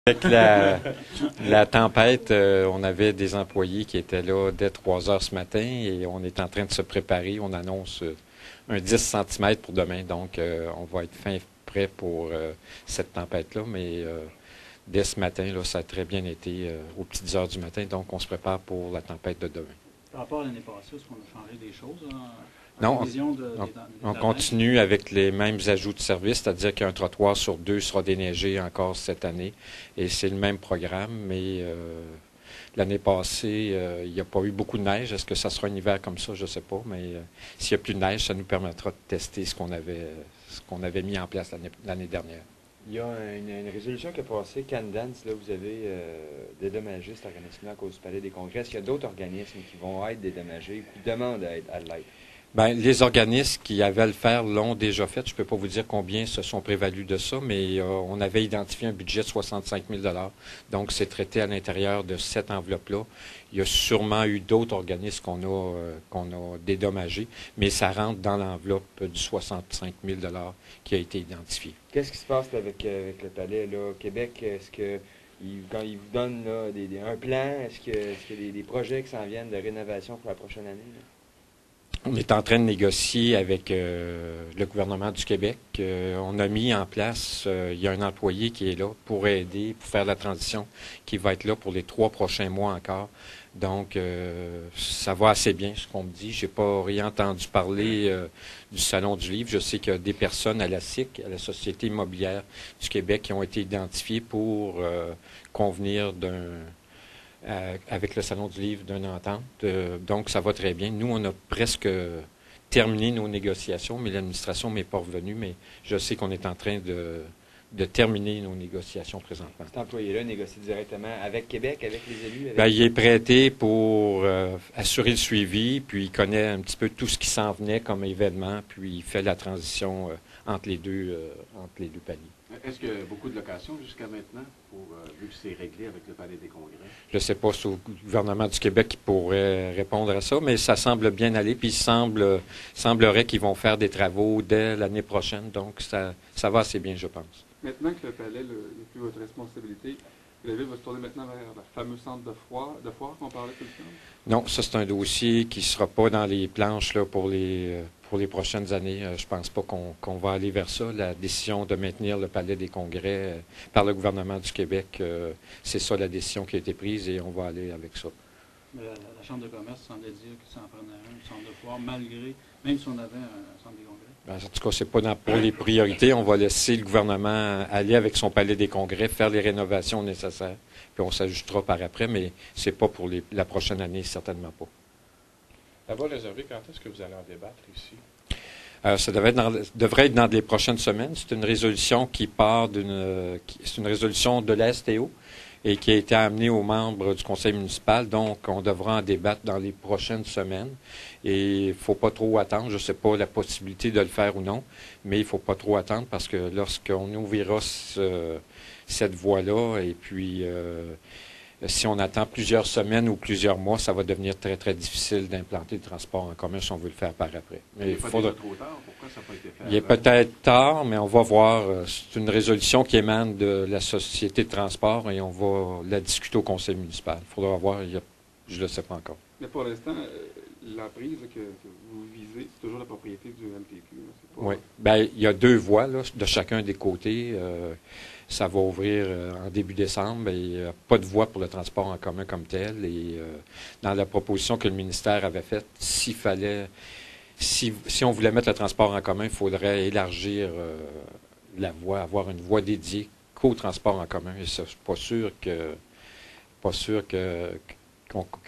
Avec la tempête, on avait des employés qui étaient là dès 3 heures ce matin et on est en train de se préparer. On annonce un 10 cm pour demain, donc on va être fin prêt pour cette tempête-là. Mais dès ce matin, là, ça a très bien été aux petites heures du matin, donc on se prépare pour la tempête de demain. Par rapport à l'année passée, est-ce qu'on a changé des choses Non, on continue avec les mêmes ajouts de services, c'est-à-dire qu'un trottoir sur 2 sera déneigé encore cette année. Et c'est le même programme, mais l'année passée, il n'y a pas eu beaucoup de neige. Est-ce que ça sera un hiver comme ça? Je ne sais pas. Mais s'il n'y a plus de neige, ça nous permettra de tester ce qu'on avait mis en place l'année dernière. Il y a une résolution qui a passé, Candance, là, vous avez dédommagé cet organisme-là à cause du Palais des Congrès. Est-ce qu'il y a d'autres organismes qui vont être dédommagés ou qui demandent à l'être? Bien, les organismes qui avaient à le faire l'ont déjà fait. Je ne peux pas vous dire combien se sont prévalus de ça, mais on avait identifié un budget de 65 000 $. Donc, c'est traité à l'intérieur de cette enveloppe-là. Il y a sûrement eu d'autres organismes qu'on a dédommagés, mais ça rentre dans l'enveloppe du 65 000 $ qui a été identifié. Qu'est-ce qui se passe là, avec le Palais là, au Québec? Est-ce que quand ils vous donnent là, un plan, est-ce qu'il y a des projets qui s'en viennent de rénovation pour la prochaine année? Là? On est en train de négocier avec le gouvernement du Québec. On a mis en place, il y a un employé qui est là pour aider, pour faire la transition, qui va être là pour les 3 prochains mois encore. Donc, ça va assez bien, ce qu'on me dit. J'ai pas rien entendu parler du Salon du Livre. Je sais qu'il y a des personnes à la SIC, à la Société immobilière du Québec, qui ont été identifiées pour convenir avec le Salon du Livre d'une entente. Donc, ça va très bien. Nous, on a presque terminé nos négociations, mais l'administration m'est pas revenue. Mais je sais qu'on est en train de terminer nos négociations présentement. Cet employé-là négocie directement avec Québec, avec les élus? Bien, il est prêté pour assurer le suivi, puis il connaît un petit peu tout ce qui s'en venait comme événement, puis il fait la transition entre les deux paliers. Est-ce qu'il y a beaucoup de locations jusqu'à maintenant, vu que c'est réglé avec le Palais des Congrès? Je ne sais pas si au gouvernement du Québec qui pourrait répondre à ça, mais ça semble bien aller. Puis il semblerait qu'ils vont faire des travaux dès l'année prochaine. Donc, ça va assez bien, je pense. Maintenant que le Palais n'est plus votre responsabilité, la Ville va se tourner maintenant vers le fameux centre de foire qu'on parlait tout le temps? Non, ça, c'est un dossier qui ne sera pas dans les planches là, pour les prochaines années. Je pense pas qu'on va aller vers ça. La décision de maintenir le Palais des Congrès par le gouvernement du Québec, c'est ça la décision qui a été prise et on va aller avec ça. Mais la Chambre de commerce semblait dire que ça en prenait un centre de foire, même si on avait un centre des congrès. En tout cas, c'est pas pour les priorités. On va laisser le gouvernement aller avec son Palais des Congrès, faire les rénovations nécessaires, puis on s'ajustera par après, mais c'est pas pour la prochaine année, certainement pas. La voie réservée, quand est-ce que vous allez en débattre ici? Ça devrait être dans les prochaines semaines. C'est une résolution qui part c'est une résolution de la STO et qui a été amenée aux membres du conseil municipal. Donc, on devra en débattre dans les prochaines semaines. Et il ne faut pas trop attendre. Je ne sais pas la possibilité de le faire ou non, mais il ne faut pas trop attendre parce que lorsqu'on ouvrira cette voie-là, et puis si on attend plusieurs semaines ou plusieurs mois, ça va devenir très, très difficile d'implanter le transport en commun si on veut le faire par après. Mais il n'est pas déjà trop tard? Pourquoi ça n'a pas été fait? Il est peut-être tard, mais on va voir. C'est une résolution qui émane de la Société de transport et on va la discuter au conseil municipal. Il faudra voir. Je ne le sais pas encore. Mais pour l'instant, l'emprise que vous visez, c'est toujours la propriété du MTQ. Oui. Bien, il y a 2 voies là, de chacun des côtés. Ça va ouvrir en début décembre. Il n'y a pas de voie pour le transport en commun comme tel. Et dans la proposition que le ministère avait faite, si on voulait mettre le transport en commun, il faudrait élargir la voie, avoir une voie dédiée qu'au transport en commun. Et ça, je ne suis pas sûr que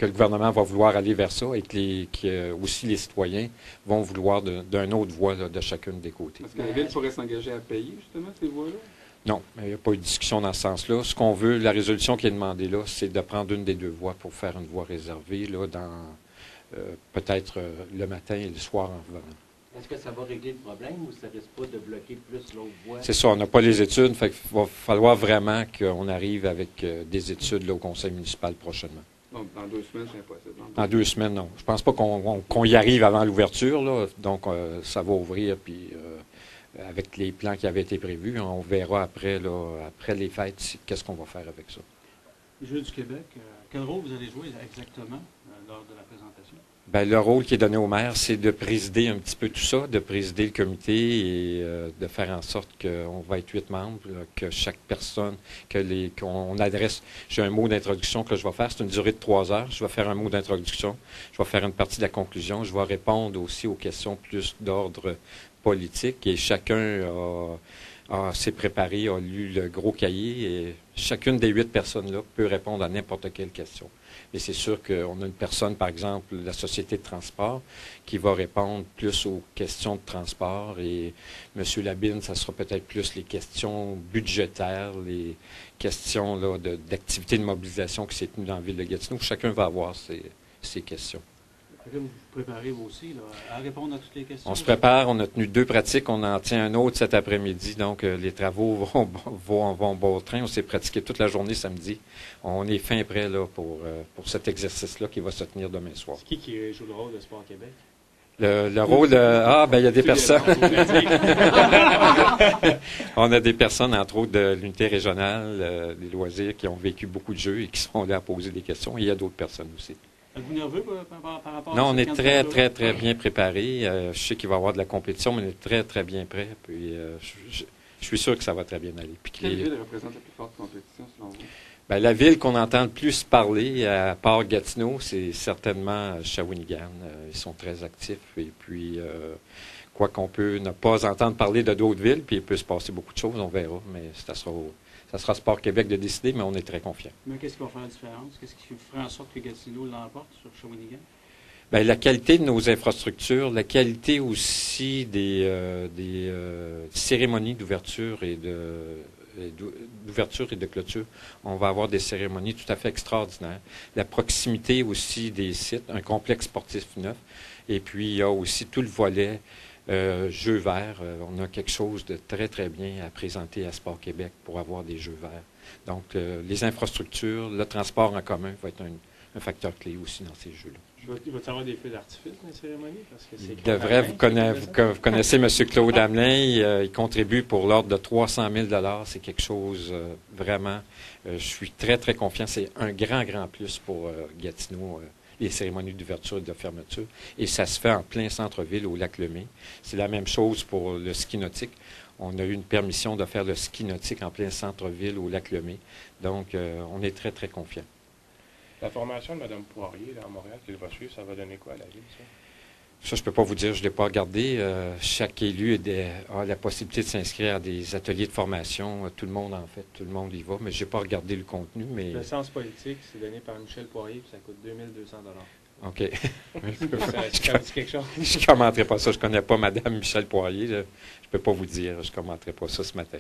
le gouvernement va vouloir aller vers ça et que aussi les citoyens vont vouloir d'une autre voie là, de chacune des côtés. Est-ce que la Ville pourrait s'engager à payer justement ces voies-là? Non, il n'y a pas eu de discussion dans ce sens-là. Ce qu'on veut, la résolution qui est demandée là, c'est de prendre une des 2 voies pour faire une voie réservée là, dans peut-être le matin et le soir en revenant. Est-ce que ça va régler le problème ou ça risque pas de bloquer plus l'autre voie? C'est ça, on n'a pas les études, fait qu'il va falloir vraiment qu'on arrive avec des études là, au conseil municipal prochainement. Donc, dans 2 semaines, c'est impossible. Dans 2 semaines, non. Je pense pas qu'on y arrive avant l'ouverture, là. Donc, ça va ouvrir, puis avec les plans qui avaient été prévus. On verra après, là, après les fêtes, qu'est-ce qu'on va faire avec ça. Les Jeux du Québec, quel rôle vous allez jouer exactement lors de la présentation? Bien, le rôle qui est donné au maire, c'est de présider un petit peu tout ça, de présider le comité et de faire en sorte qu'on va être 8 membres, là, que chaque personne, qu'on adresse. J'ai un mot d'introduction que je vais faire. C'est une durée de 3 heures. Je vais faire un mot d'introduction. Je vais faire une partie de la conclusion. Je vais répondre aussi aux questions plus d'ordre politique et chacun s'est préparé, a lu le gros cahier et chacune des 8 personnes-là peut répondre à n'importe quelle question. Et c'est sûr qu'on a une personne, par exemple, la Société de transport, qui va répondre plus aux questions de transport. Et M. Labine, ça sera peut-être plus les questions budgétaires, les questions là, d'activité de mobilisation qui s'est tenue dans la ville de Gatineau. Chacun va avoir ses questions. Vous vous préparez vous aussi là, à répondre à toutes les questions? On se prépare, on a tenu 2 pratiques, on en tient un autre cet après-midi, donc les travaux vont bon train. On s'est pratiqué toute la journée samedi. On est fin prêt là, pour cet exercice-là qui va se tenir demain soir. C'est qui joue le rôle de Sport Québec? Le rôle, il y a des personnes. On a des personnes, entre autres, de l'unité régionale des loisirs qui ont vécu beaucoup de jeux et qui sont là à poser des questions. Et il y a d'autres personnes aussi. Êtes-vous nerveux par rapport à Non, on est très, candidature-là? très, très bien préparé. Je sais qu'il va y avoir de la compétition, mais on est très, très bien prêt. Puis, je suis sûr que ça va très bien aller. Puis Quelle ville représente la plus forte compétition, selon vous? Ben, la ville qu'on entend le plus parler, à part Gatineau, c'est certainement Shawinigan. Ils sont très actifs. Et puis, quoi qu'on peut ne pas entendre parler de d'autres villes, puis il peut se passer beaucoup de choses, on verra. Mais ça sera Sport Québec de décider, mais on est très confiants. Mais qu'est-ce qui va faire la différence? Qu'est-ce qui ferait en sorte que Gatineau l'emporte sur Shawinigan? Bien, la qualité de nos infrastructures, la qualité aussi des cérémonies d'ouverture et d'ouverture et de clôture. On va avoir des cérémonies tout à fait extraordinaires. La proximité aussi des sites, un complexe sportif neuf. Et puis, il y a aussi tout le volet jeux verts. On a quelque chose de très, très bien à présenter à Sport Québec pour avoir des jeux verts. Donc, les infrastructures, le transport en commun va être un facteur clé aussi dans ces jeux-là. Il va y avoir des feux d'artifice dans les cérémonies? Parce que c'est Il devrait, vous connaissez M. Claude Hamelin, il contribue pour l'ordre de 300 000 $. C'est quelque chose vraiment, je suis très, très confiant. C'est un grand, grand plus pour Gatineau, les cérémonies d'ouverture et de fermeture. Et ça se fait en plein centre-ville au lac Lemay. C'est la même chose pour le ski nautique. On a eu une permission de faire le ski nautique en plein centre-ville au lac Lemay. Donc, on est très, très confiant. La formation de Mme Poirier là, à Montréal qu'il va suivre, ça va donner quoi à la ville, ça? Ça, je ne peux pas vous dire, je ne l'ai pas regardé. Chaque élu a la possibilité de s'inscrire à des ateliers de formation. Tout le monde, en fait, tout le monde y va, mais je n'ai pas regardé le contenu. Mais... Le sens politique, c'est donné par Michel Poirier, puis ça coûte 2200 $. OK. Ça dit quelque chose? Je ne commenterai pas ça. Je ne connais pas Mme Michel Poirier. Là. Je ne peux pas vous dire. Je ne commenterai pas ça ce matin.